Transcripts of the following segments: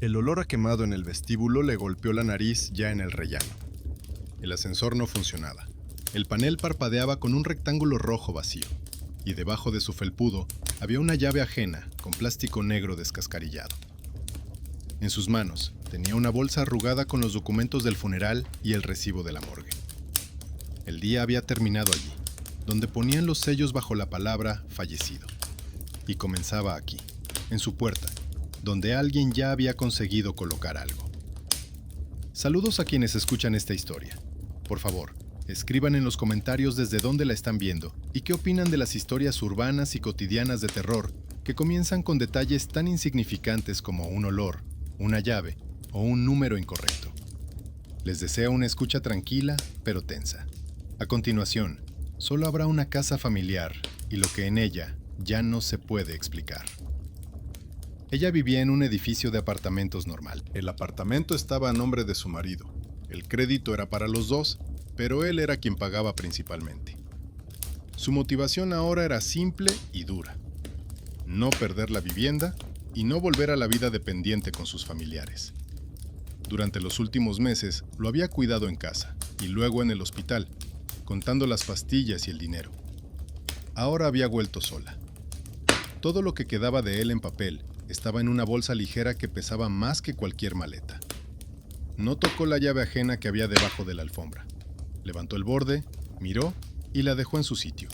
El olor a quemado en el vestíbulo le golpeó la nariz ya en el rellano. El ascensor no funcionaba. El panel parpadeaba con un rectángulo rojo vacío, y debajo de su felpudo había una llave ajena con plástico negro descascarillado. En sus manos tenía una bolsa arrugada con los documentos del funeral y el recibo de la morgue. El día había terminado allí, donde ponían los sellos bajo la palabra fallecido. Y comenzaba aquí, en su puerta, donde alguien ya había conseguido colocar algo. Saludos a quienes escuchan esta historia. Por favor, escriban en los comentarios desde dónde la están viendo y qué opinan de las historias urbanas y cotidianas de terror que comienzan con detalles tan insignificantes como un olor, una llave o un número incorrecto. Les deseo una escucha tranquila pero tensa. A continuación, solo habrá una casa familiar y lo que en ella ya no se puede explicar. Ella vivía en un edificio de apartamentos normal. El apartamento estaba a nombre de su marido. El crédito era para los dos, pero él era quien pagaba principalmente. Su motivación ahora era simple y dura: no perder la vivienda y no volver a la vida dependiente con sus familiares. Durante los últimos meses lo había cuidado en casa y luego en el hospital, contando las pastillas y el dinero. Ahora había vuelto sola. Todo lo que quedaba de él en papel estaba en una bolsa ligera que pesaba más que cualquier maleta. No tocó la llave ajena que había debajo de la alfombra. Levantó el borde, miró y la dejó en su sitio,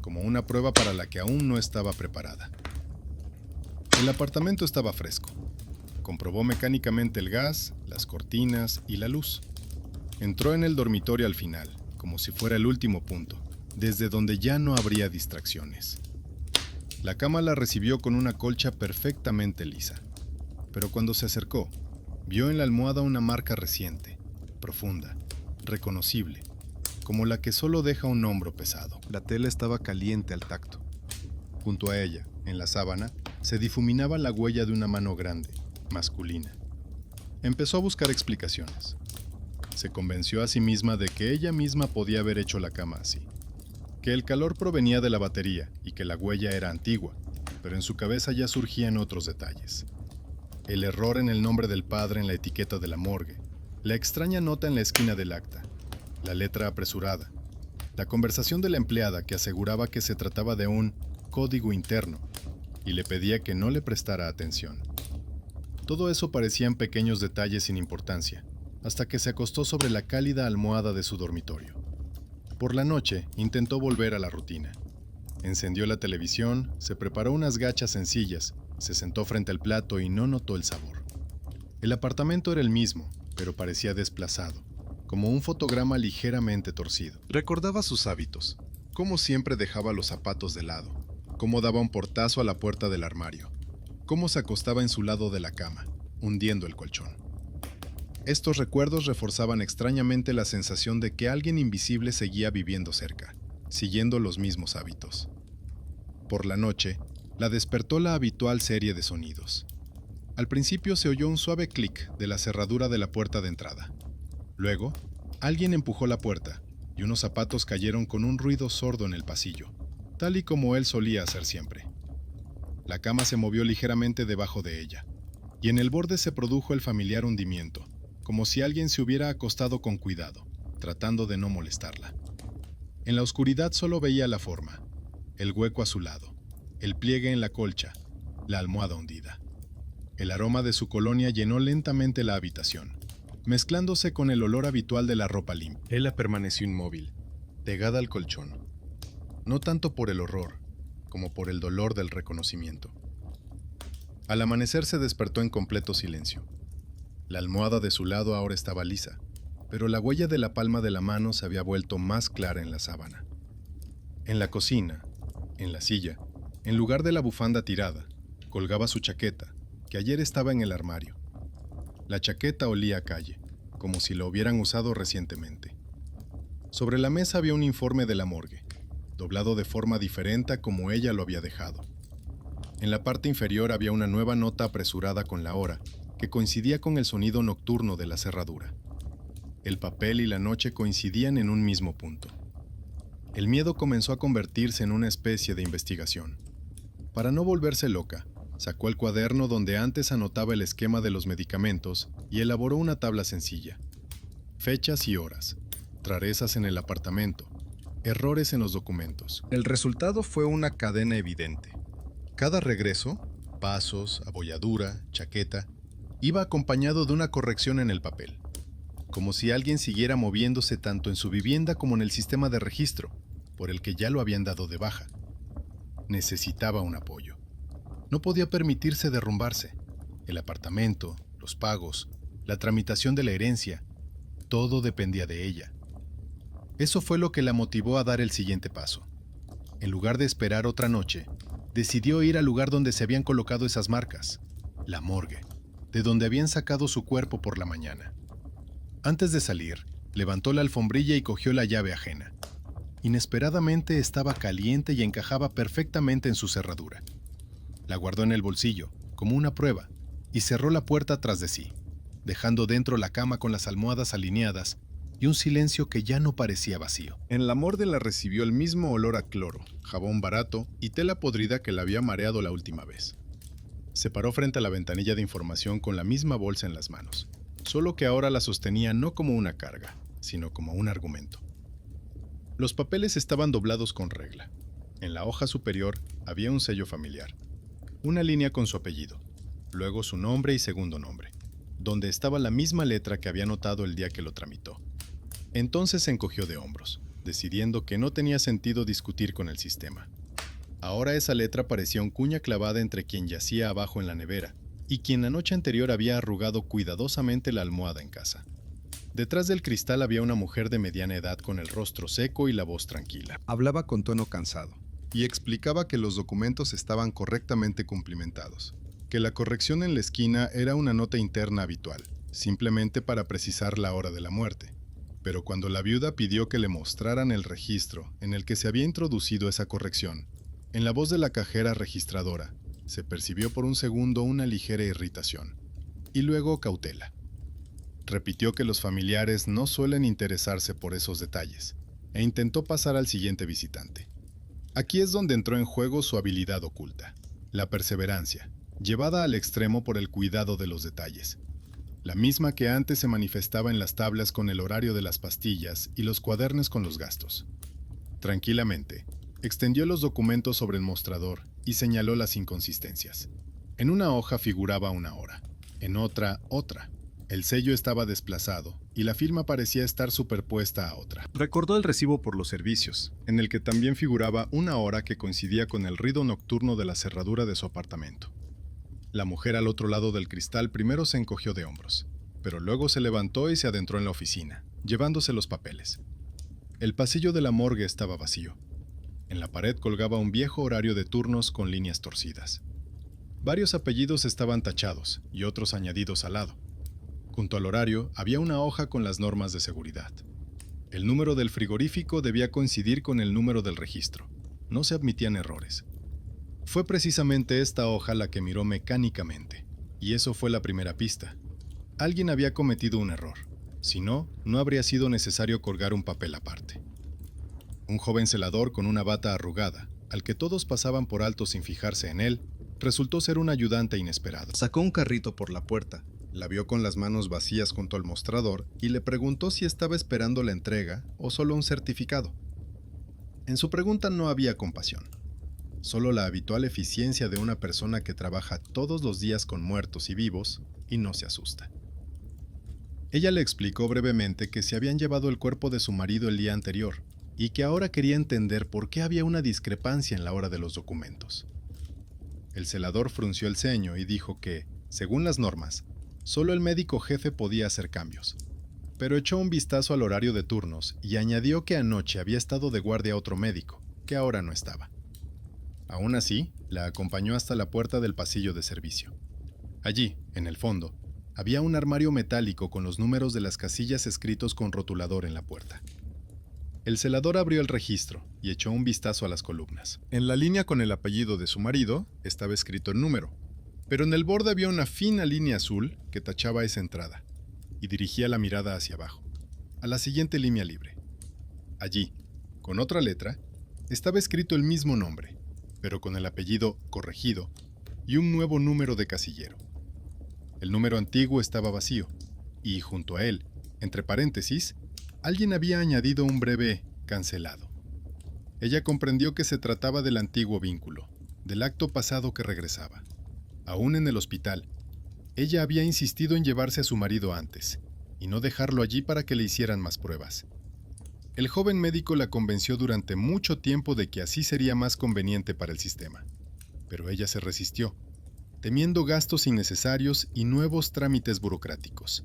como una prueba para la que aún no estaba preparada. El apartamento estaba fresco. Comprobó mecánicamente el gas, las cortinas y la luz. Entró en el dormitorio al final, como si fuera el último punto, desde donde ya no habría distracciones. La cama la recibió con una colcha perfectamente lisa, pero cuando se acercó, vio en la almohada una marca reciente, profunda, reconocible, como la que solo deja un hombro pesado. La tela estaba caliente al tacto. Junto a ella, en la sábana, se difuminaba la huella de una mano grande, masculina. Empezó a buscar explicaciones. Se convenció a sí misma de que ella misma podía haber hecho la cama así, que el calor provenía de la batería y que la huella era antigua, pero en su cabeza ya surgían otros detalles. El error en el nombre del padre en la etiqueta de la morgue, la extraña nota en la esquina del acta, la letra apresurada, la conversación de la empleada que aseguraba que se trataba de un código interno y le pedía que no le prestara atención. Todo eso parecían pequeños detalles sin importancia, hasta que se acostó sobre la cálida almohada de su dormitorio. Por la noche intentó volver a la rutina. Encendió la televisión, se preparó unas gachas sencillas, se sentó frente al plato y no notó el sabor. El apartamento era el mismo, pero parecía desplazado, como un fotograma ligeramente torcido. Recordaba sus hábitos, cómo siempre dejaba los zapatos de lado, cómo daba un portazo a la puerta del armario, cómo se acostaba en su lado de la cama, hundiendo el colchón. Estos recuerdos reforzaban extrañamente la sensación de que alguien invisible seguía viviendo cerca, siguiendo los mismos hábitos. Por la noche, la despertó la habitual serie de sonidos. Al principio se oyó un suave clic de la cerradura de la puerta de entrada. Luego, alguien empujó la puerta y unos zapatos cayeron con un ruido sordo en el pasillo, tal y como él solía hacer siempre. La cama se movió ligeramente debajo de ella, y en el borde se produjo el familiar hundimiento, como si alguien se hubiera acostado con cuidado, tratando de no molestarla. En la oscuridad solo veía la forma, el hueco a su lado, el pliegue en la colcha, la almohada hundida. El aroma de su colonia llenó lentamente la habitación, mezclándose con el olor habitual de la ropa limpia. Ella permaneció inmóvil, pegada al colchón, no tanto por el horror, como por el dolor del reconocimiento. Al amanecer se despertó en completo silencio. La almohada de su lado ahora estaba lisa, pero la huella de la palma de la mano se había vuelto más clara en la sábana. En la cocina, en la silla, en lugar de la bufanda tirada, colgaba su chaqueta, que ayer estaba en el armario. La chaqueta olía a calle, como si la hubieran usado recientemente. Sobre la mesa había un informe de la morgue, doblado de forma diferente a como ella lo había dejado. En la parte inferior había una nueva nota apresurada con la hora, que coincidía con el sonido nocturno de la cerradura. El papel y la noche coincidían en un mismo punto. El miedo comenzó a convertirse en una especie de investigación. Para no volverse loca, Sacó el cuaderno donde antes anotaba el esquema de los medicamentos y elaboró una tabla sencilla. Fechas y horas, rarezas en el apartamento, errores en los documentos. El resultado fue una cadena evidente. Cada regreso, pasos, abolladura, chaqueta, iba acompañado de una corrección en el papel, como si alguien siguiera moviéndose tanto en su vivienda como en el sistema de registro, por el que ya lo habían dado de baja. Necesitaba un apoyo. No podía permitirse derrumbarse. El apartamento, los pagos, la tramitación de la herencia, todo dependía de ella. Eso fue lo que la motivó a dar el siguiente paso. En lugar de esperar otra noche, decidió ir al lugar donde se habían colocado esas marcas, la morgue, de donde habían sacado su cuerpo por la mañana. Antes de salir, levantó la alfombrilla y cogió la llave ajena. Inesperadamente estaba caliente y encajaba perfectamente en su cerradura. La guardó en el bolsillo, como una prueba, y cerró la puerta tras de sí, dejando dentro la cama con las almohadas alineadas y un silencio que ya no parecía vacío. En la morgue la recibió el mismo olor a cloro, jabón barato y tela podrida que la había mareado la última vez. Se paró frente a la ventanilla de información con la misma bolsa en las manos, solo que ahora la sostenía no como una carga, sino como un argumento. Los papeles estaban doblados con regla. En la hoja superior había un sello familiar, una línea con su apellido, luego su nombre y segundo nombre, donde estaba la misma letra que había notado el día que lo tramitó. Entonces se encogió de hombros, decidiendo que no tenía sentido discutir con el sistema. Ahora esa letra parecía un cuña clavada entre quien yacía abajo en la nevera y quien la noche anterior había arrugado cuidadosamente la almohada en casa. Detrás del cristal había una mujer de mediana edad con el rostro seco y la voz tranquila. Hablaba con tono cansado y explicaba que los documentos estaban correctamente cumplimentados, que la corrección en la esquina era una nota interna habitual, simplemente para precisar la hora de la muerte. Pero cuando la viuda pidió que le mostraran el registro en el que se había introducido esa corrección, en la voz de la cajera registradora se percibió por un segundo una ligera irritación, y luego cautela. Repitió que los familiares no suelen interesarse por esos detalles, e intentó pasar al siguiente visitante. Aquí es donde entró en juego su habilidad oculta, la perseverancia, llevada al extremo por el cuidado de los detalles, la misma que antes se manifestaba en las tablas con el horario de las pastillas y los cuadernos con los gastos. Tranquilamente, extendió los documentos sobre el mostrador y señaló las inconsistencias. En una hoja figuraba una hora, en otra, otra. El sello estaba desplazado y la firma parecía estar superpuesta a otra. Recordó el recibo por los servicios, en el que también figuraba una hora que coincidía con el ruido nocturno de la cerradura de su apartamento. La mujer al otro lado del cristal primero se encogió de hombros, pero luego se levantó y se adentró en la oficina, llevándose los papeles. El pasillo de la morgue estaba vacío. En la pared colgaba un viejo horario de turnos con líneas torcidas. Varios apellidos estaban tachados y otros añadidos al lado. Junto al horario había una hoja con las normas de seguridad. El número del frigorífico debía coincidir con el número del registro. No se admitían errores. Fue precisamente esta hoja la que miró mecánicamente, y eso fue la primera pista. Alguien había cometido un error. Si no, no habría sido necesario colgar un papel aparte. Un joven celador con una bata arrugada, al que todos pasaban por alto sin fijarse en él, resultó ser un ayudante inesperado. Sacó un carrito por la puerta, la vio con las manos vacías junto al mostrador y le preguntó si estaba esperando la entrega o solo un certificado. En su pregunta no había compasión, solo la habitual eficiencia de una persona que trabaja todos los días con muertos y vivos y no se asusta. Ella le explicó brevemente que se habían llevado el cuerpo de su marido el día anterior y que ahora quería entender por qué había una discrepancia en la hora de los documentos. El celador frunció el ceño y dijo que, según las normas, solo el médico jefe podía hacer cambios, pero echó un vistazo al horario de turnos y añadió que anoche había estado de guardia otro médico, que ahora no estaba. Aún así, la acompañó hasta la puerta del pasillo de servicio. Allí, en el fondo, había un armario metálico con los números de las casillas escritos con rotulador en la puerta. El celador abrió el registro y echó un vistazo a las columnas. En la línea con el apellido de su marido estaba escrito el número, pero en el borde había una fina línea azul que tachaba esa entrada y dirigía la mirada hacia abajo, a la siguiente línea libre. Allí, con otra letra, estaba escrito el mismo nombre, pero con el apellido corregido y un nuevo número de casillero. El número antiguo estaba vacío, y junto a él, entre paréntesis, alguien había añadido un breve cancelado. Ella comprendió que se trataba del antiguo vínculo, del acto pasado que regresaba. Aún en el hospital, ella había insistido en llevarse a su marido antes, y no dejarlo allí para que le hicieran más pruebas. El joven médico la convenció durante mucho tiempo de que así sería más conveniente para el sistema, pero ella se resistió, temiendo gastos innecesarios y nuevos trámites burocráticos.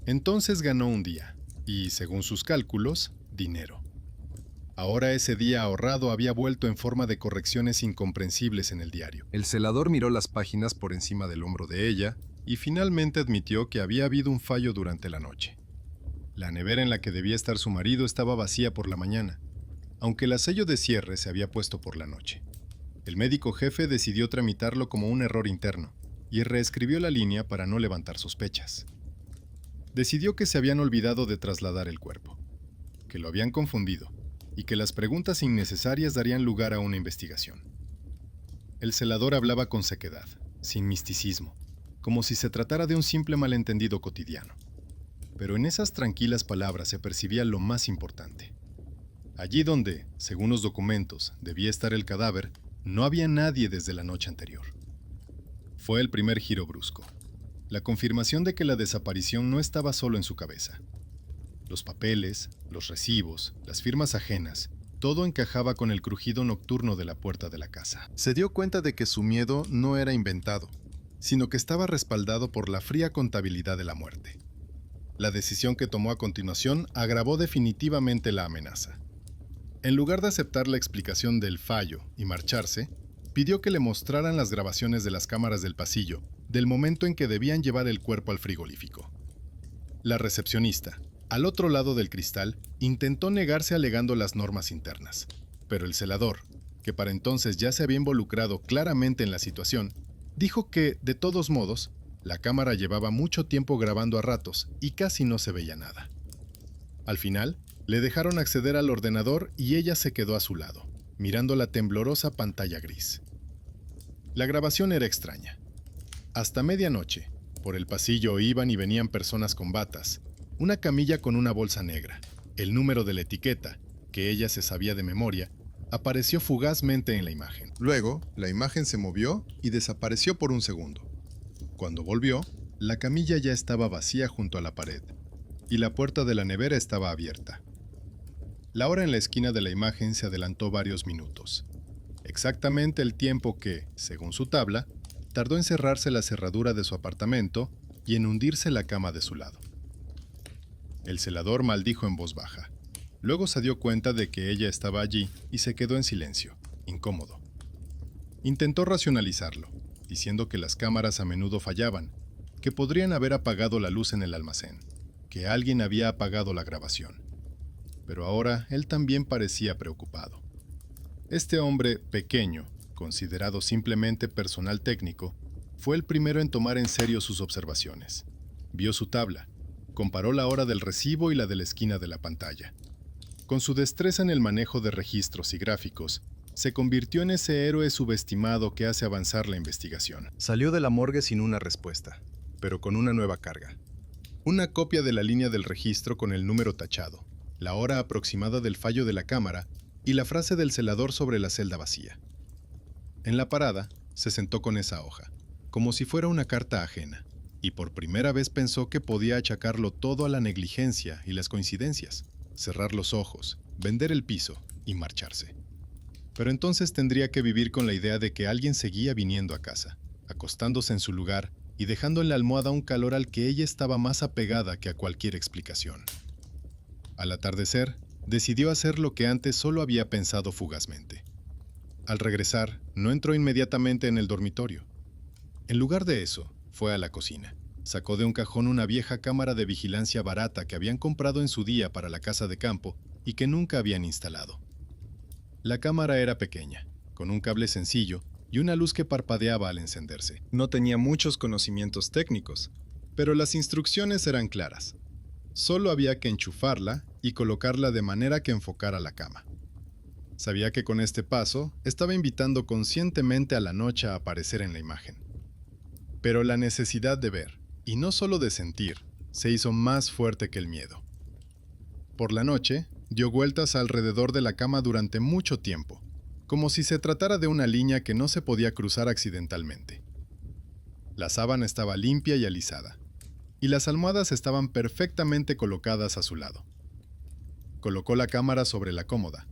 Entonces ganó un día, y, según sus cálculos, dinero. Ahora ese día ahorrado había vuelto en forma de correcciones incomprensibles en el diario. El celador miró las páginas por encima del hombro de ella y finalmente admitió que había habido un fallo durante la noche. La nevera en la que debía estar su marido estaba vacía por la mañana, aunque el sello de cierre se había puesto por la noche. El médico jefe decidió tramitarlo como un error interno y reescribió la línea para no levantar sospechas. Decidió que se habían olvidado de trasladar el cuerpo, que lo habían confundido y que las preguntas innecesarias darían lugar a una investigación. El celador hablaba con sequedad, sin misticismo, como si se tratara de un simple malentendido cotidiano. Pero en esas tranquilas palabras se percibía lo más importante. Allí donde, según los documentos, debía estar el cadáver, no había nadie desde la noche anterior. Fue el primer giro brusco, la confirmación de que la desaparición no estaba solo en su cabeza. Los papeles, los recibos, las firmas ajenas, todo encajaba con el crujido nocturno de la puerta de la casa. Se dio cuenta de que su miedo no era inventado, sino que estaba respaldado por la fría contabilidad de la muerte. La decisión que tomó a continuación agravó definitivamente la amenaza. En lugar de aceptar la explicación del fallo y marcharse, pidió que le mostraran las grabaciones de las cámaras del pasillo del momento en que debían llevar el cuerpo al frigorífico. La recepcionista, al otro lado del cristal, intentó negarse alegando las normas internas, pero el celador, que para entonces ya se había involucrado claramente en la situación, dijo que, de todos modos, la cámara llevaba mucho tiempo grabando a ratos y casi no se veía nada. Al final, le dejaron acceder al ordenador y ella se quedó a su lado, mirando la temblorosa pantalla gris. La grabación era extraña. Hasta medianoche, por el pasillo iban y venían personas con batas, una camilla con una bolsa negra, el número de la etiqueta, que ella se sabía de memoria, apareció fugazmente en la imagen. Luego, la imagen se movió y desapareció por un segundo. Cuando volvió, la camilla ya estaba vacía junto a la pared, y la puerta de la nevera estaba abierta. La hora en la esquina de la imagen se adelantó varios minutos, exactamente el tiempo que, según su tabla, tardó en cerrarse la cerradura de su apartamento y en hundirse la cama de su lado. El celador maldijo en voz baja. Luego se dio cuenta de que ella estaba allí y se quedó en silencio, incómodo. Intentó racionalizarlo, diciendo que las cámaras a menudo fallaban, que podrían haber apagado la luz en el almacén, que alguien había apagado la grabación. Pero ahora él también parecía preocupado. Este hombre pequeño, considerado simplemente personal técnico, fue el primero en tomar en serio sus observaciones. Vio su tabla, comparó la hora del recibo y la de la esquina de la pantalla. Con su destreza en el manejo de registros y gráficos, se convirtió en ese héroe subestimado que hace avanzar la investigación. Salió de la morgue sin una respuesta, pero con una nueva carga. Una copia de la línea del registro con el número tachado, la hora aproximada del fallo de la cámara y la frase del celador sobre la celda vacía. En la parada, se sentó con esa hoja, como si fuera una carta ajena, y por primera vez pensó que podía achacarlo todo a la negligencia y las coincidencias, cerrar los ojos, vender el piso y marcharse. Pero entonces tendría que vivir con la idea de que alguien seguía viniendo a casa, acostándose en su lugar y dejando en la almohada un calor al que ella estaba más apegada que a cualquier explicación. Al atardecer, decidió hacer lo que antes solo había pensado fugazmente. Al regresar, no entró inmediatamente en el dormitorio. En lugar de eso, fue a la cocina. Sacó de un cajón una vieja cámara de vigilancia barata que habían comprado en su día para la casa de campo y que nunca habían instalado. La cámara era pequeña, con un cable sencillo y una luz que parpadeaba al encenderse. No tenía muchos conocimientos técnicos, pero las instrucciones eran claras. Solo había que enchufarla y colocarla de manera que enfocara la cama. Sabía que con este paso estaba invitando conscientemente a la noche a aparecer en la imagen. Pero la necesidad de ver, y no solo de sentir, se hizo más fuerte que el miedo. Por la noche, dio vueltas alrededor de la cama durante mucho tiempo, como si se tratara de una línea que no se podía cruzar accidentalmente. La sábana estaba limpia y alisada, y las almohadas estaban perfectamente colocadas a su lado. Colocó la cámara sobre la cómoda,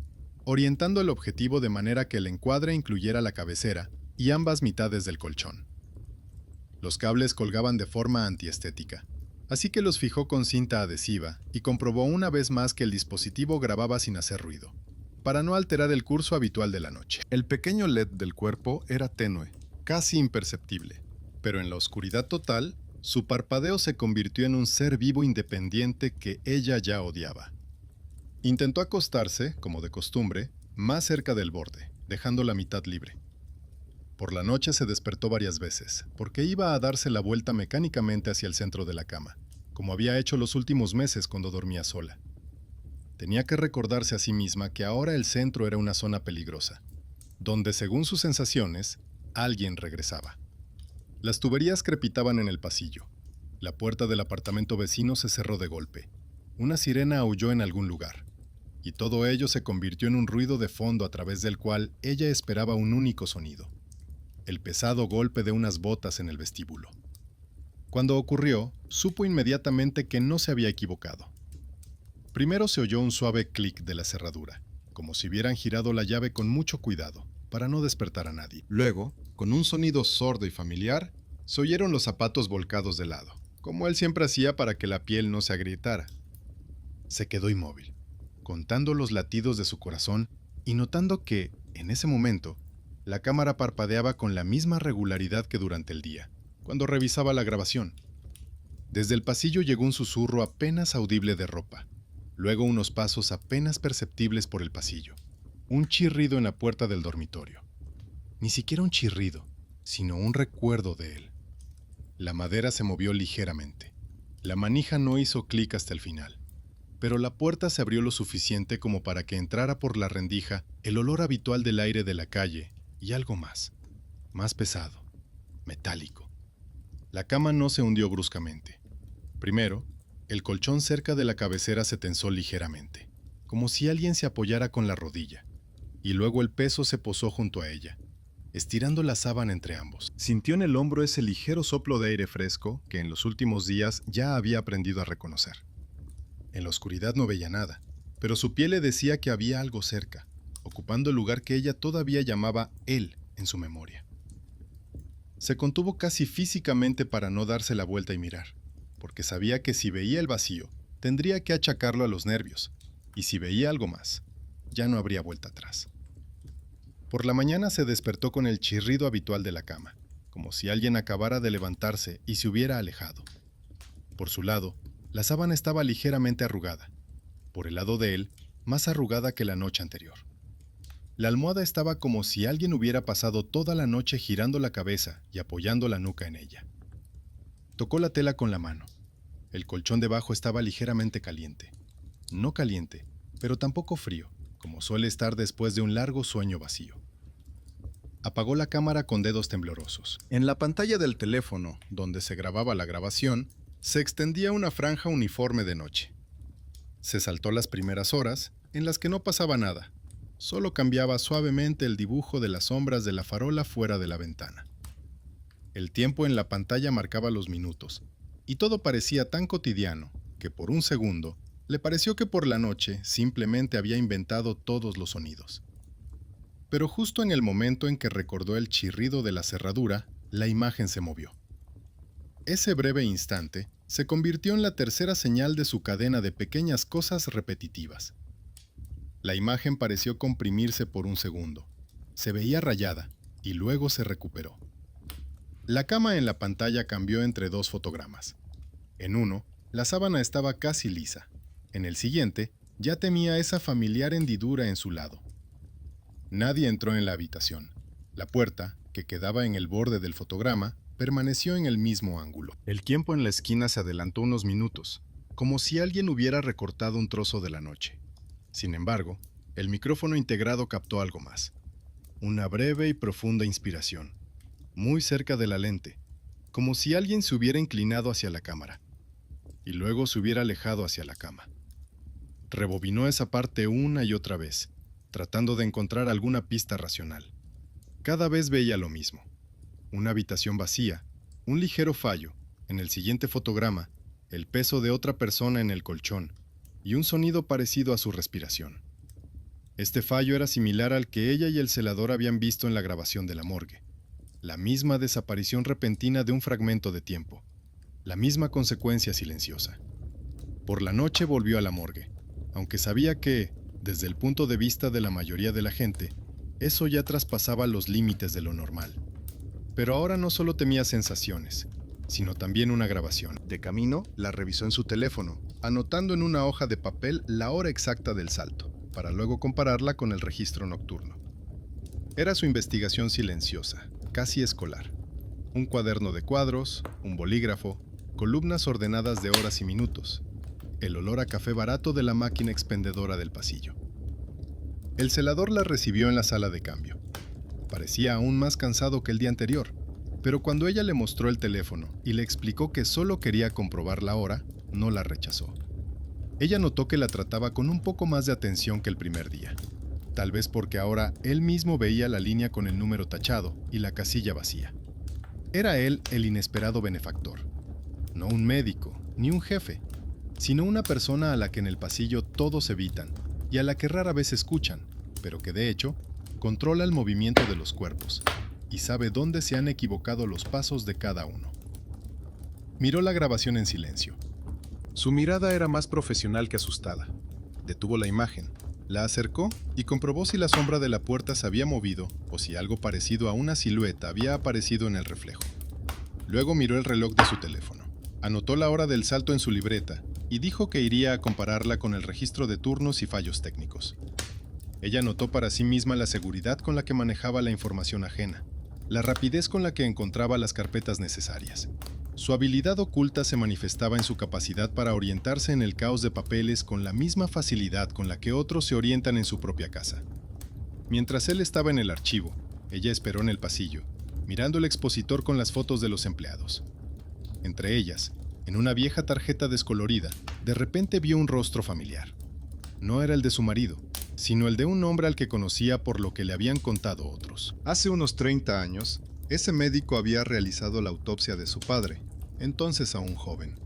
orientando el objetivo de manera que el encuadre incluyera la cabecera y ambas mitades del colchón. Los cables colgaban de forma antiestética, así que los fijó con cinta adhesiva y comprobó una vez más que el dispositivo grababa sin hacer ruido, para no alterar el curso habitual de la noche. El pequeño LED del cuerpo era tenue, casi imperceptible, pero en la oscuridad total, su parpadeo se convirtió en un ser vivo independiente que ella ya odiaba. Intentó acostarse, como de costumbre, más cerca del borde, dejando la mitad libre. Por la noche se despertó varias veces, porque iba a darse la vuelta mecánicamente hacia el centro de la cama, como había hecho los últimos meses cuando dormía sola. Tenía que recordarse a sí misma que ahora el centro era una zona peligrosa, donde, según sus sensaciones, alguien regresaba. Las tuberías crepitaban en el pasillo. La puerta del apartamento vecino se cerró de golpe. Una sirena aulló en algún lugar. Y todo ello se convirtió en un ruido de fondo a través del cual ella esperaba un único sonido: el pesado golpe de unas botas en el vestíbulo. Cuando ocurrió, supo inmediatamente que no se había equivocado. Primero se oyó un suave clic de la cerradura, como si hubieran girado la llave con mucho cuidado, para no despertar a nadie. Luego, con un sonido sordo y familiar, se oyeron los zapatos volcados de lado, como él siempre hacía para que la piel no se agrietara. Se quedó inmóvil, contando los latidos de su corazón y notando que, en ese momento, la cámara parpadeaba con la misma regularidad que durante el día, cuando revisaba la grabación. Desde el pasillo llegó un susurro apenas audible de ropa, luego unos pasos apenas perceptibles por el pasillo, un chirrido en la puerta del dormitorio. Ni siquiera un chirrido, sino un recuerdo de él. La madera se movió ligeramente. La manija no hizo clic hasta el final, pero la puerta se abrió lo suficiente como para que entrara por la rendija el olor habitual del aire de la calle y algo más pesado, metálico. La cama no se hundió bruscamente. Primero, el colchón cerca de la cabecera se tensó ligeramente, como si alguien se apoyara con la rodilla, y luego el peso se posó junto a ella, estirando la sábana entre ambos. Sintió en el hombro ese ligero soplo de aire fresco que en los últimos días ya había aprendido a reconocer. En la oscuridad no veía nada, pero su piel le decía que había algo cerca, ocupando el lugar que ella todavía llamaba él en su memoria. Se contuvo casi físicamente para no darse la vuelta y mirar, porque sabía que si veía el vacío, tendría que achacarlo a los nervios, y si veía algo más, ya no habría vuelta atrás. Por la mañana se despertó con el chirrido habitual de la cama, como si alguien acabara de levantarse y se hubiera alejado. Por su lado, la sábana estaba ligeramente arrugada. Por el lado de él, más arrugada que la noche anterior. La almohada estaba como si alguien hubiera pasado toda la noche girando la cabeza y apoyando la nuca en ella. Tocó la tela con la mano. El colchón debajo estaba ligeramente caliente. No caliente, pero tampoco frío, como suele estar después de un largo sueño vacío. Apagó la cámara con dedos temblorosos. En la pantalla del teléfono, donde se grababa la grabación, se extendía una franja uniforme de noche. Se saltó las primeras horas, en las que no pasaba nada. Solo cambiaba suavemente el dibujo de las sombras de la farola fuera de la ventana. El tiempo en la pantalla marcaba los minutos, y todo parecía tan cotidiano que por un segundo le pareció que por la noche simplemente había inventado todos los sonidos. Pero justo en el momento en que recordó el chirrido de la cerradura, la imagen se movió. Ese breve instante se convirtió en la tercera señal de su cadena de pequeñas cosas repetitivas. La imagen pareció comprimirse por un segundo. Se veía rayada y luego se recuperó. La cama en la pantalla cambió entre dos fotogramas. En uno, la sábana estaba casi lisa. En el siguiente, ya temía esa familiar hendidura en su lado. Nadie entró en la habitación. La puerta, que quedaba en el borde del fotograma, permaneció en el mismo ángulo. El tiempo en la esquina se adelantó unos minutos, como si alguien hubiera recortado un trozo de la noche. Sin embargo, El micrófono integrado captó algo más. Una breve y profunda inspiración, muy cerca de la lente, como si alguien se hubiera inclinado hacia la cámara y luego se hubiera alejado hacia la cama. Rebobinó esa parte una y otra vez, tratando de encontrar alguna pista racional. Cada vez veía lo mismo. Una habitación vacía, un ligero fallo, en el siguiente fotograma, el peso de otra persona en el colchón y un sonido parecido a su respiración. Este fallo era similar al que ella y el celador habían visto en la grabación de la morgue. La misma desaparición repentina de un fragmento de tiempo. La misma consecuencia silenciosa. Por la noche volvió a la morgue, aunque sabía que, desde el punto de vista de la mayoría de la gente, eso ya traspasaba los límites de lo normal. Pero ahora no solo temía sensaciones, sino también una grabación. De camino, la revisó en su teléfono, anotando en una hoja de papel la hora exacta del salto, para luego compararla con el registro nocturno. Era su investigación silenciosa, casi escolar. Un cuaderno de cuadros, un bolígrafo, columnas ordenadas de horas y minutos, el olor a café barato de la máquina expendedora del pasillo. El celador la recibió en la sala de cambio. Parecía aún más cansado que el día anterior, pero cuando ella le mostró el teléfono y le explicó que solo quería comprobar la hora, no la rechazó. Ella notó que la trataba con un poco más de atención que el primer día, tal vez porque ahora él mismo veía la línea con el número tachado y la casilla vacía. Era él el inesperado benefactor, no un médico ni un jefe, sino una persona a la que en el pasillo todos evitan y a la que rara vez escuchan, pero que de hecho controla el movimiento de los cuerpos y sabe dónde se han equivocado los pasos de cada uno. Miró la grabación en silencio. Su mirada era más profesional que asustada. Detuvo la imagen, la acercó y comprobó si la sombra de la puerta se había movido o si algo parecido a una silueta había aparecido en el reflejo. Luego miró el reloj de su teléfono. Anotó la hora del salto en su libreta y dijo que iría a compararla con el registro de turnos y fallos técnicos. Ella notó para sí misma la seguridad con la que manejaba la información ajena, la rapidez con la que encontraba las carpetas necesarias. Su habilidad oculta se manifestaba en su capacidad para orientarse en el caos de papeles con la misma facilidad con la que otros se orientan en su propia casa. Mientras él estaba en el archivo, ella esperó en el pasillo, mirando el expositor con las fotos de los empleados. Entre ellas, en una vieja tarjeta descolorida, de repente vio un rostro familiar. No era el de su marido, sino el de un hombre al que conocía por lo que le habían contado otros. Hace unos 30 años, ese médico había realizado la autopsia de su padre, entonces aún joven.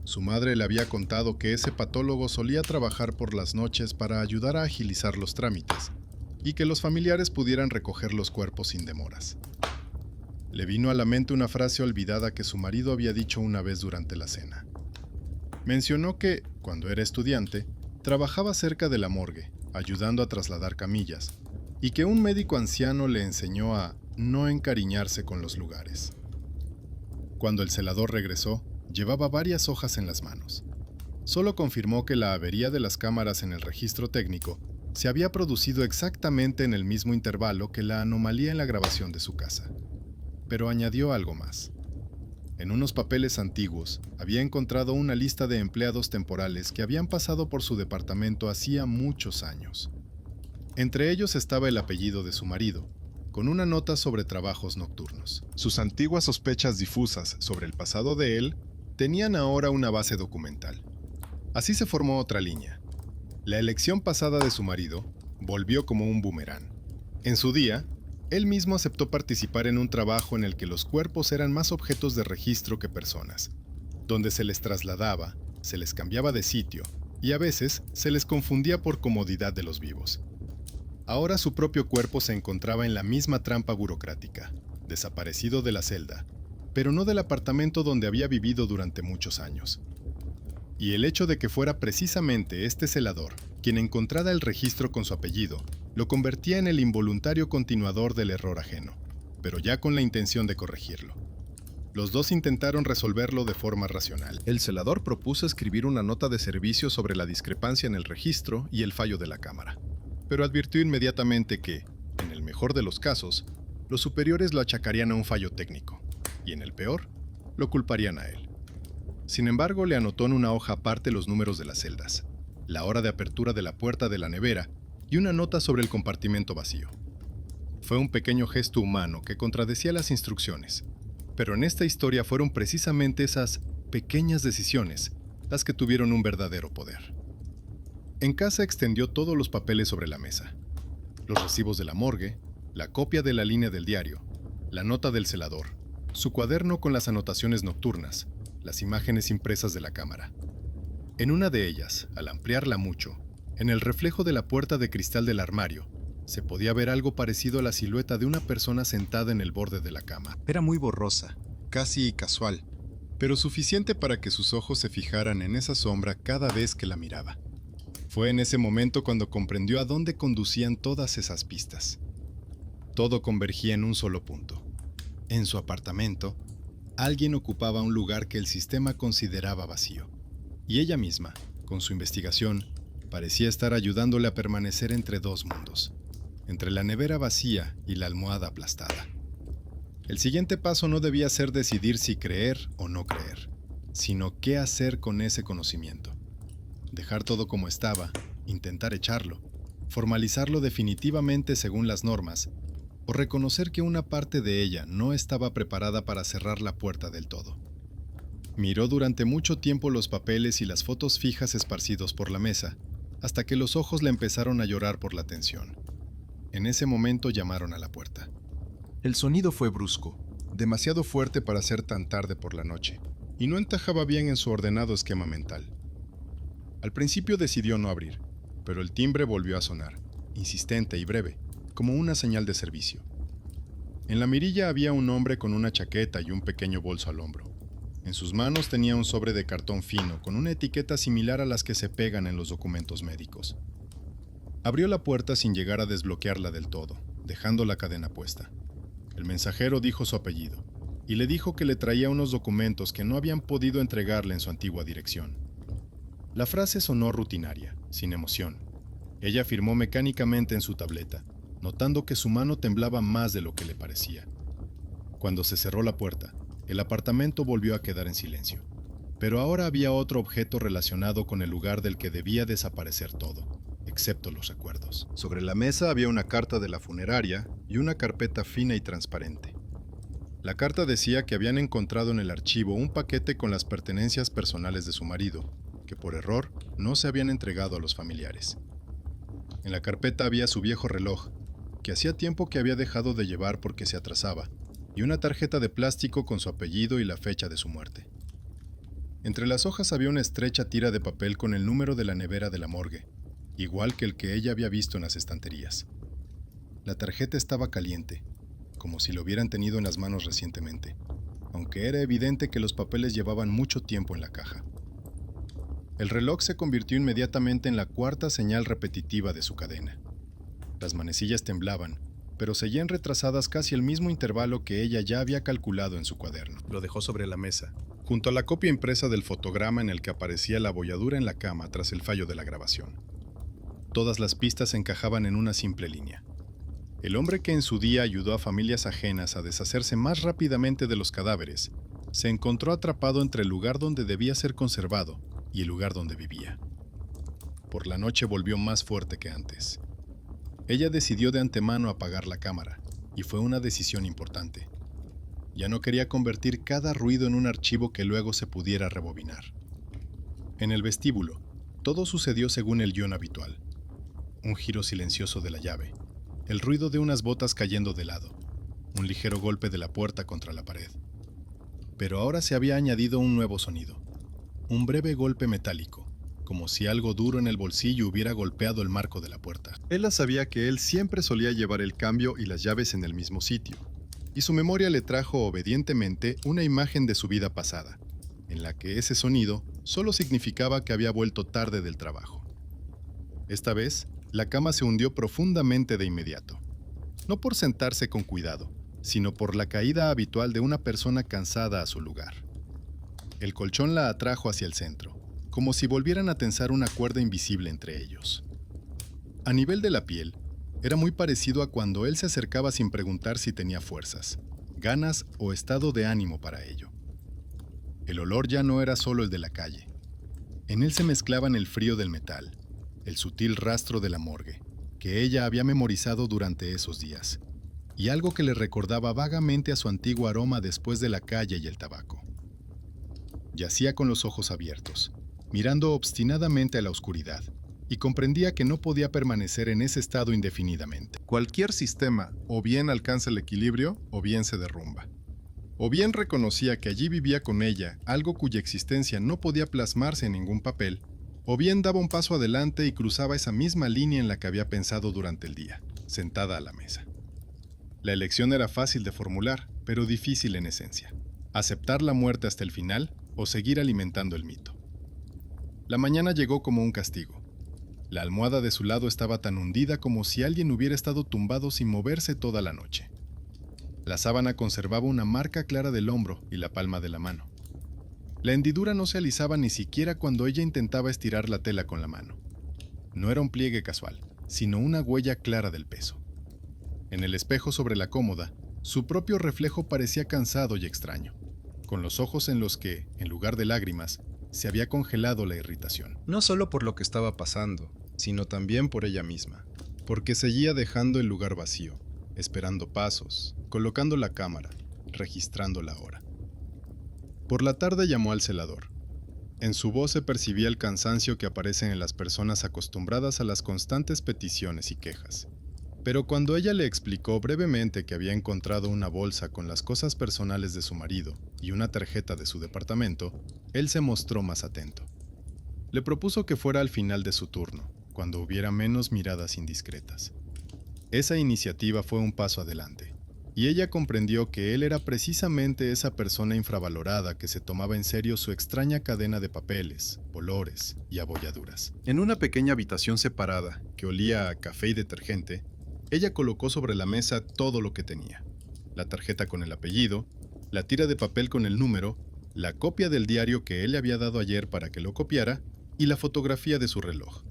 Su madre le había contado que ese patólogo solía trabajar por las noches para ayudar a agilizar los trámites y que los familiares pudieran recoger los cuerpos sin demoras. Le vino a la mente una frase olvidada que su marido había dicho una vez durante la cena. Mencionó que, cuando era estudiante, trabajaba cerca de la morgue, ayudando a trasladar camillas, y que un médico anciano le enseñó a no encariñarse con los lugares. Cuando el celador regresó, llevaba varias hojas en las manos. Solo confirmó que la avería de las cámaras en el registro técnico se había producido exactamente en el mismo intervalo que la anomalía en la grabación de su casa. Pero añadió algo más. En unos papeles antiguos había encontrado una lista de empleados temporales que habían pasado por su departamento hacía muchos años. Entre ellos estaba el apellido de su marido, con una nota sobre trabajos nocturnos. Sus antiguas sospechas difusas sobre el pasado de él tenían ahora una base documental. Así se formó otra línea. La elección pasada de su marido volvió como un boomerang. En su día, él mismo aceptó participar en un trabajo en el que los cuerpos eran más objetos de registro que personas, donde se les trasladaba, se les cambiaba de sitio y a veces se les confundía por comodidad de los vivos. Ahora su propio cuerpo se encontraba en la misma trampa burocrática, desaparecido de la celda, pero no del apartamento donde había vivido durante muchos años. Y el hecho de que fuera precisamente este celador quien encontrara el registro con su apellido, lo convertía en el involuntario continuador del error ajeno, pero ya con la intención de corregirlo. Los dos intentaron resolverlo de forma racional. El celador propuso escribir una nota de servicio sobre la discrepancia en el registro y el fallo de la cámara, pero advirtió inmediatamente que, en el mejor de los casos, los superiores lo achacarían a un fallo técnico, y en el peor, lo culparían a él. Sin embargo, le anotó en una hoja aparte los números de las celdas, la hora de apertura de la puerta de la nevera y una nota sobre el compartimento vacío. Fue un pequeño gesto humano que contradecía las instrucciones, pero en esta historia fueron precisamente esas pequeñas decisiones las que tuvieron un verdadero poder. En casa extendió todos los papeles sobre la mesa: los recibos de la morgue, la copia de la línea del diario, la nota del celador, su cuaderno con las anotaciones nocturnas, las imágenes impresas de la cámara. En una de ellas, al ampliarla mucho, en el reflejo de la puerta de cristal del armario, se podía ver algo parecido a la silueta de una persona sentada en el borde de la cama. Era muy borrosa, casi casual, pero suficiente para que sus ojos se fijaran en esa sombra cada vez que la miraba. Fue en ese momento cuando comprendió a dónde conducían todas esas pistas. Todo convergía en un solo punto. En su apartamento, alguien ocupaba un lugar que el sistema consideraba vacío, y ella misma, con su investigación, parecía estar ayudándole a permanecer entre dos mundos, entre la nevera vacía y la almohada aplastada. El siguiente paso no debía ser decidir si creer o no creer, sino qué hacer con ese conocimiento. Dejar todo como estaba, intentar echarlo, formalizarlo definitivamente según las normas, o reconocer que una parte de ella no estaba preparada para cerrar la puerta del todo. Miró durante mucho tiempo los papeles y las fotos fijas esparcidos por la mesa, hasta que los ojos le empezaron a llorar por la tensión. En ese momento llamaron a la puerta. El sonido fue brusco, demasiado fuerte para ser tan tarde por la noche, y no encajaba bien en su ordenado esquema mental. Al principio decidió no abrir, pero el timbre volvió a sonar, insistente y breve, como una señal de servicio. En la mirilla había un hombre con una chaqueta y un pequeño bolso al hombro. En sus manos tenía un sobre de cartón fino con una etiqueta similar a las que se pegan en los documentos médicos. Abrió la puerta sin llegar a desbloquearla del todo, dejando la cadena puesta. El mensajero dijo su apellido y le dijo que le traía unos documentos que no habían podido entregarle en su antigua dirección. La frase sonó rutinaria, sin emoción. Ella firmó mecánicamente en su tableta, notando que su mano temblaba más de lo que le parecía. Cuando se cerró la puerta, el apartamento volvió a quedar en silencio, pero ahora había otro objeto relacionado con el lugar del que debía desaparecer todo, excepto los recuerdos. Sobre la mesa había una carta de la funeraria y una carpeta fina y transparente. La carta decía que habían encontrado en el archivo un paquete con las pertenencias personales de su marido, que por error no se habían entregado a los familiares. En la carpeta había su viejo reloj, que hacía tiempo que había dejado de llevar porque se atrasaba, y una tarjeta de plástico con su apellido y la fecha de su muerte. Entre las hojas había una estrecha tira de papel con el número de la nevera de la morgue, igual que el que ella había visto en las estanterías. La tarjeta estaba caliente, como si lo hubieran tenido en las manos recientemente, aunque era evidente que los papeles llevaban mucho tiempo en la caja. El reloj se convirtió inmediatamente en la cuarta señal repetitiva de su cadena. Las manecillas temblaban, pero seguían retrasadas casi el mismo intervalo que ella ya había calculado en su cuaderno. Lo dejó sobre la mesa, junto a la copia impresa del fotograma en el que aparecía la abolladura en la cama tras el fallo de la grabación. Todas las pistas encajaban en una simple línea. El hombre que en su día ayudó a familias ajenas a deshacerse más rápidamente de los cadáveres, se encontró atrapado entre el lugar donde debía ser conservado y el lugar donde vivía. Por la noche volvió más fuerte que antes. Ella decidió de antemano apagar la cámara, y fue una decisión importante. Ya no quería convertir cada ruido en un archivo que luego se pudiera rebobinar. En el vestíbulo, todo sucedió según el guión habitual. Un giro silencioso de la llave, el ruido de unas botas cayendo de lado, un ligero golpe de la puerta contra la pared. Pero ahora se había añadido un nuevo sonido, un breve golpe metálico, como si algo duro en el bolsillo hubiera golpeado el marco de la puerta. Ella sabía que él siempre solía llevar el cambio y las llaves en el mismo sitio, y su memoria le trajo obedientemente una imagen de su vida pasada, en la que ese sonido solo significaba que había vuelto tarde del trabajo. Esta vez, la cama se hundió profundamente de inmediato, no por sentarse con cuidado, sino por la caída habitual de una persona cansada a su lugar. El colchón la atrajo hacia el centro, como si volvieran a tensar una cuerda invisible entre ellos. A nivel de la piel, era muy parecido a cuando él se acercaba sin preguntar si tenía fuerzas, ganas o estado de ánimo para ello. El olor ya no era solo el de la calle. En él se mezclaban el frío del metal, el sutil rastro de la morgue, que ella había memorizado durante esos días, y algo que le recordaba vagamente a su antiguo aroma después de la calle y el tabaco. Yacía con los ojos abiertos, mirando obstinadamente a la oscuridad, y comprendía que no podía permanecer en ese estado indefinidamente. Cualquier sistema o bien alcanza el equilibrio o bien se derrumba. O bien reconocía que allí vivía con ella algo cuya existencia no podía plasmarse en ningún papel, o bien daba un paso adelante y cruzaba esa misma línea en la que había pensado durante el día, sentada a la mesa. La elección era fácil de formular, pero difícil en esencia. Aceptar la muerte hasta el final o seguir alimentando el mito. La mañana llegó como un castigo. La almohada de su lado estaba tan hundida como si alguien hubiera estado tumbado sin moverse toda la noche. La sábana conservaba una marca clara del hombro y la palma de la mano. La hendidura no se alisaba ni siquiera cuando ella intentaba estirar la tela con la mano. No era un pliegue casual, sino una huella clara del peso. En el espejo sobre la cómoda, su propio reflejo parecía cansado y extraño, con los ojos en los que, en lugar de lágrimas, se había congelado la irritación. No solo por lo que estaba pasando, sino también por ella misma, porque seguía dejando el lugar vacío, esperando pasos, colocando la cámara, registrando la hora. Por la tarde llamó al celador. En su voz se percibía el cansancio que aparece en las personas acostumbradas a las constantes peticiones y quejas. Pero cuando ella le explicó brevemente que había encontrado una bolsa con las cosas personales de su marido y una tarjeta de su departamento, él se mostró más atento. Le propuso que fuera al final de su turno, cuando hubiera menos miradas indiscretas. Esa iniciativa fue un paso adelante, y ella comprendió que él era precisamente esa persona infravalorada que se tomaba en serio su extraña cadena de papeles, olores y abolladuras. En una pequeña habitación separada, que olía a café y detergente, ella colocó sobre la mesa todo lo que tenía: la tarjeta con el apellido, la tira de papel con el número, la copia del diario que él le había dado ayer para que lo copiara y la fotografía de su reloj.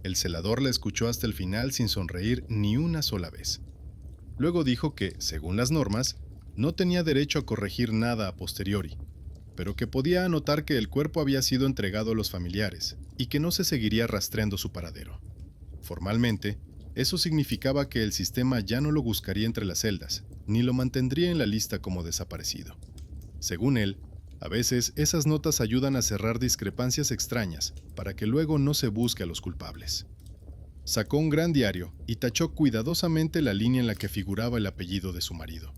El celador la escuchó hasta el final sin sonreír ni una sola vez. Luego dijo que, según las normas, no tenía derecho a corregir nada a posteriori, pero que podía anotar que el cuerpo había sido entregado a los familiares y que no se seguiría rastreando su paradero. Formalmente, eso significaba que el sistema ya no lo buscaría entre las celdas, ni lo mantendría en la lista como desaparecido. Según él, a veces esas notas ayudan a cerrar discrepancias extrañas para que luego no se busque a los culpables. Sacó un gran diario y tachó cuidadosamente la línea en la que figuraba el apellido de su marido.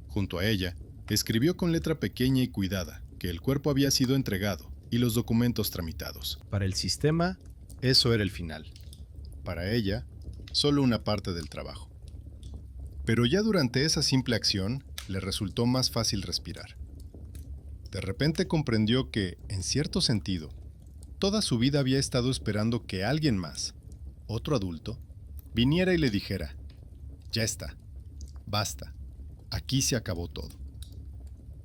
Junto a ella, escribió con letra pequeña y cuidada que el cuerpo había sido entregado y los documentos tramitados. Para el sistema, eso era el final. Para ella, solo una parte del trabajo. Pero ya durante esa simple acción, le resultó más fácil respirar. De repente comprendió que, en cierto sentido, toda su vida había estado esperando que alguien más, otro adulto, viniera y le dijera: ya está, basta, aquí se acabó todo.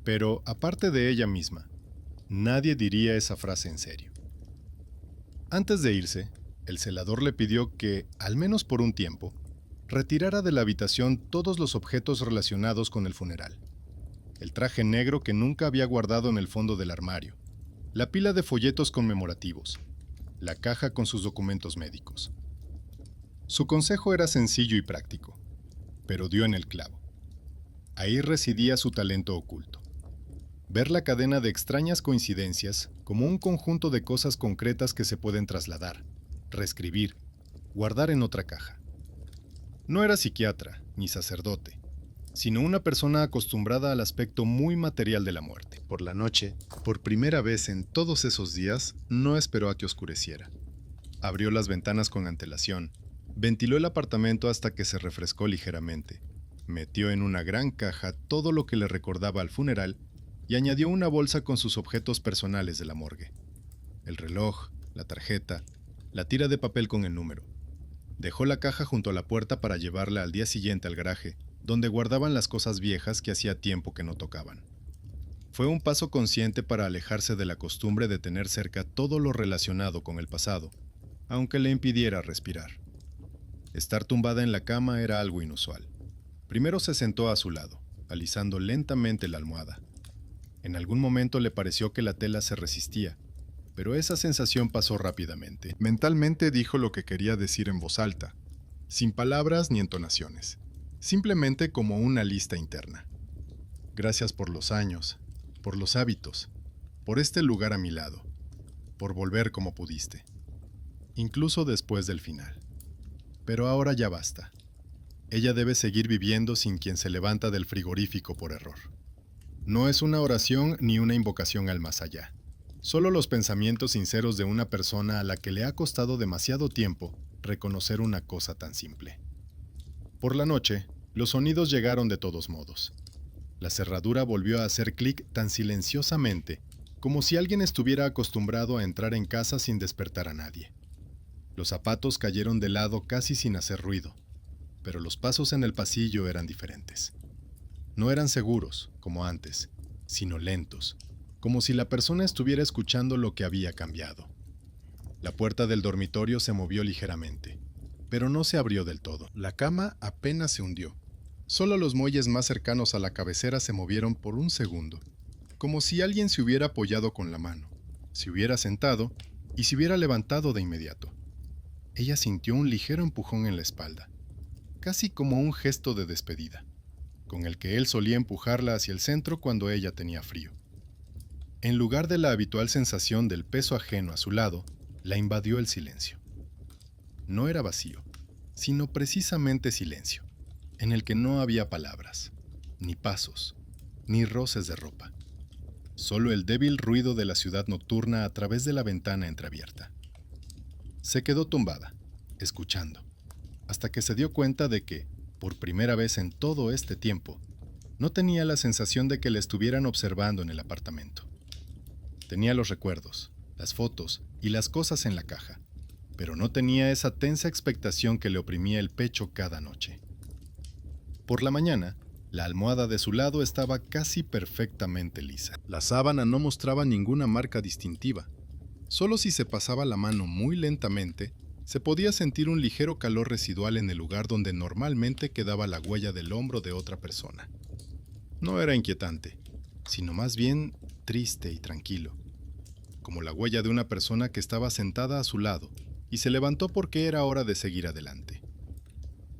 Pero, aparte de ella misma, nadie diría esa frase en serio. Antes de irse, el celador le pidió que, al menos por un tiempo, retirara de la habitación todos los objetos relacionados con el funeral. El traje negro que nunca había guardado en el fondo del armario, la pila de folletos conmemorativos, la caja con sus documentos médicos. Su consejo era sencillo y práctico, pero dio en el clavo. Ahí residía su talento oculto: ver la cadena de extrañas coincidencias como un conjunto de cosas concretas que se pueden trasladar, reescribir, guardar en otra caja. No era psiquiatra ni sacerdote, sino una persona acostumbrada al aspecto muy material de la muerte. Por la noche, por primera vez en todos esos días, no esperó a que oscureciera. Abrió las ventanas con antelación, ventiló el apartamento hasta que se refrescó ligeramente, metió en una gran caja todo lo que le recordaba al funeral y añadió una bolsa con sus objetos personales de la morgue: el reloj, la tarjeta, la tira de papel con el número. Dejó la caja junto a la puerta para llevarla al día siguiente al garaje, donde guardaban las cosas viejas que hacía tiempo que no tocaban. Fue un paso consciente para alejarse de la costumbre de tener cerca todo lo relacionado con el pasado, aunque le impidiera respirar. Estar tumbada en la cama era algo inusual. Primero se sentó a su lado, alisando lentamente la almohada. En algún momento le pareció que la tela se resistía, pero esa sensación pasó rápidamente. Mentalmente dijo lo que quería decir en voz alta, sin palabras ni entonaciones, simplemente como una lista interna. Gracias por los años, por los hábitos, por este lugar a mi lado, por volver como pudiste, incluso después del final. Pero ahora ya basta. Ella debe seguir viviendo sin quien se levanta del frigorífico por error. No es una oración ni una invocación al más allá. Solo los pensamientos sinceros de una persona a la que le ha costado demasiado tiempo reconocer una cosa tan simple. Por la noche, los sonidos llegaron de todos modos. La cerradura volvió a hacer clic tan silenciosamente como si alguien estuviera acostumbrado a entrar en casa sin despertar a nadie. Los zapatos cayeron de lado casi sin hacer ruido, pero los pasos en el pasillo eran diferentes. No eran seguros, como antes, sino lentos, como si la persona estuviera escuchando lo que había cambiado. La puerta del dormitorio se movió ligeramente, pero no se abrió del todo. La cama apenas se hundió. Solo los muelles más cercanos a la cabecera se movieron por un segundo, como si alguien se hubiera apoyado con la mano, se hubiera sentado y se hubiera levantado de inmediato. Ella sintió un ligero empujón en la espalda, casi como un gesto de despedida, con el que él solía empujarla hacia el centro cuando ella tenía frío. En lugar de la habitual sensación del peso ajeno a su lado, la invadió el silencio. No era vacío, sino precisamente silencio, en el que no había palabras, ni pasos, ni roces de ropa. Solo el débil ruido de la ciudad nocturna a través de la ventana entreabierta. Se quedó tumbada, escuchando, hasta que se dio cuenta de que, por primera vez en todo este tiempo, no tenía la sensación de que le estuvieran observando en el apartamento. Tenía los recuerdos, las fotos y las cosas en la caja, pero no tenía esa tensa expectación que le oprimía el pecho cada noche. Por la mañana, la almohada de su lado estaba casi perfectamente lisa. La sábana no mostraba ninguna marca distintiva. Solo si se pasaba la mano muy lentamente, se podía sentir un ligero calor residual en el lugar donde normalmente quedaba la huella del hombro de otra persona. No era inquietante, sino más bien triste y tranquilo, como la huella de una persona que estaba sentada a su lado y se levantó porque era hora de seguir adelante.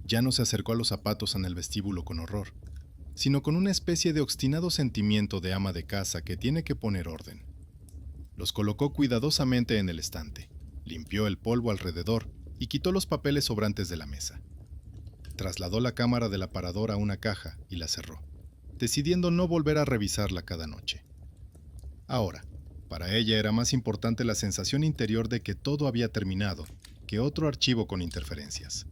Ya no se acercó a los zapatos en el vestíbulo con horror, sino con una especie de obstinado sentimiento de ama de casa que tiene que poner orden. Los colocó cuidadosamente en el estante, limpió el polvo alrededor y quitó los papeles sobrantes de la mesa. Trasladó la cámara del aparador a una caja y la cerró, decidiendo no volver a revisarla cada noche. Ahora, para ella era más importante la sensación interior de que todo había terminado que otro archivo con interferencias.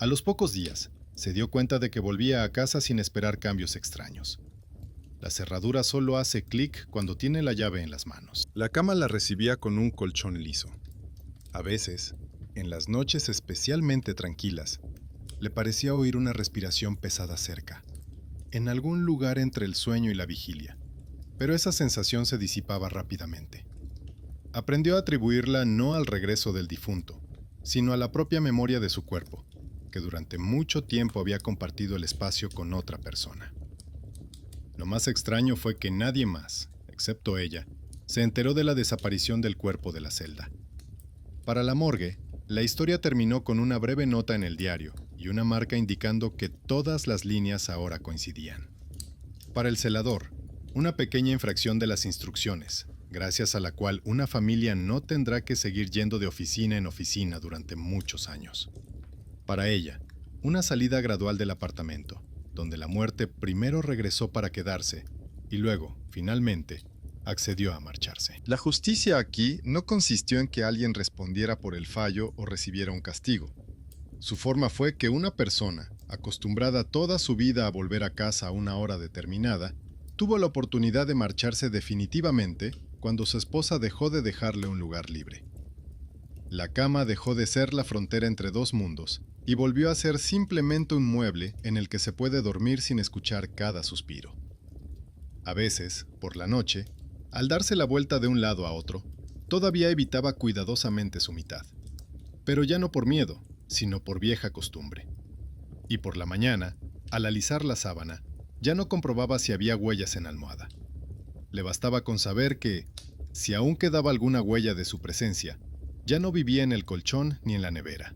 A los pocos días, se dio cuenta de que volvía a casa sin esperar cambios extraños. La cerradura solo hace clic cuando tiene la llave en las manos. La cama la recibía con un colchón liso. A veces, en las noches especialmente tranquilas, le parecía oír una respiración pesada cerca, en algún lugar entre el sueño y la vigilia, pero esa sensación se disipaba rápidamente. Aprendió a atribuirla no al regreso del difunto, sino a la propia memoria de su cuerpo, que durante mucho tiempo había compartido el espacio con otra persona. Lo más extraño fue que nadie más, excepto ella, se enteró de la desaparición del cuerpo de la celda. Para la morgue, la historia terminó con una breve nota en el diario y una marca indicando que todas las líneas ahora coincidían. Para el celador, una pequeña infracción de las instrucciones, gracias a la cual una familia no tendrá que seguir yendo de oficina en oficina durante muchos años. Para ella, una salida gradual del apartamento, donde la muerte primero regresó para quedarse y luego, finalmente, accedió a marcharse. La justicia aquí no consistió en que alguien respondiera por el fallo o recibiera un castigo. Su forma fue que una persona, acostumbrada toda su vida a volver a casa a una hora determinada, tuvo la oportunidad de marcharse definitivamente cuando su esposa dejó de dejarle un lugar libre. La cama dejó de ser la frontera entre dos mundos y volvió a ser simplemente un mueble en el que se puede dormir sin escuchar cada suspiro. A veces, por la noche, al darse la vuelta de un lado a otro, todavía evitaba cuidadosamente su mitad, pero ya no por miedo, sino por vieja costumbre. Y por la mañana, al alisar la sábana, ya no comprobaba si había huellas en la almohada. Le bastaba con saber que, si aún quedaba alguna huella de su presencia, ya no vivía en el colchón ni en la nevera.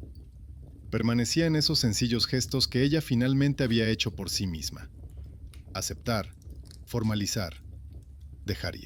permanecía en esos sencillos gestos que ella finalmente había hecho por sí misma. Aceptar, formalizar, dejar ir.